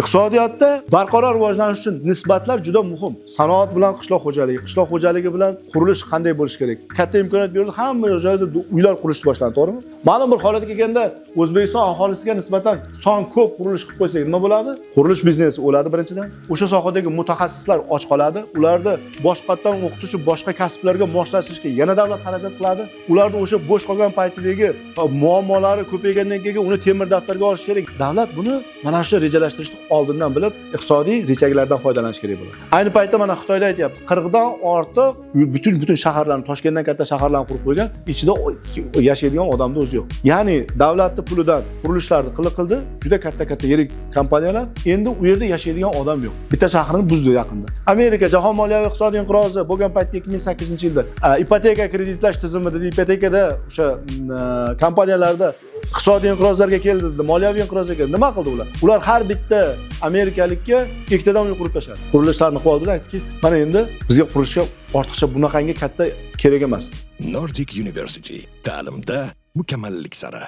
Iqtisodiyotda barqaror rivojlanish uchun nisbatlar juda muhim. Sanoat bilan qishloq xo'jaligi bilan qurilish qanday bo'lishi kerak? Katta imkoniyat berildi, hamma joyda uylar qurilish boshlandi, to'g'rimi? Ma'lum bir holatga kelganda O'zbekiston aholisiga nisbatan son ko'p qurilish qilib qo'ysak nima bo'ladi? Qurilish biznesi o'ladi birinchidan. O'sha sohadagi mutaxassislar och qoladi. Ularni boshqatdan o'qitish, boshqa kasblarga moslashtirishga yana davlat xarajat qiladi. Ularni o'sha bo'sh qolgan paytidagi muammolari ko'paygandan keyin uni temir daftarga olish kerak. Davlat buni mana shu rejalashtirishni oldindan bilib, iqtisodiy rejaglardan foydalanish kerak bo'ladi. Ayni paytda mana Xitoyda aytayapti, 40 dan ortiq butun shaharlarni, Toshkentdan katta shaharlarni qurib qo'ygan, ichida yashaydigan odamning o'zi yo'q. Ya'ni davlatning pulidan qurilishlarni qildi, juda katta yirik kompaniyalar, endi u yerda yashaydigan odam yo'q. Bitta shaharni buzdi yaqinda. Amerika jahon moliyaviy iqtisodiy inqirozi bo'lgan paytda 2008-yilda ipoteka kreditlash tizimida, ipotekada o'sha kompaniyalarda iqtisodiy inqirozlarga keldi, moliyaviy inqirozga keldi. Nima qildi ular? Ular har bitta amerikalikka ikkitadan uy qurib tashladi. Qurilishlarni qilib oldilar, aytdiki, mana endi bizga qurilishga ortiqcha bunaqangi katta kerak emas. Nordic University ta'limda mukammallik sari.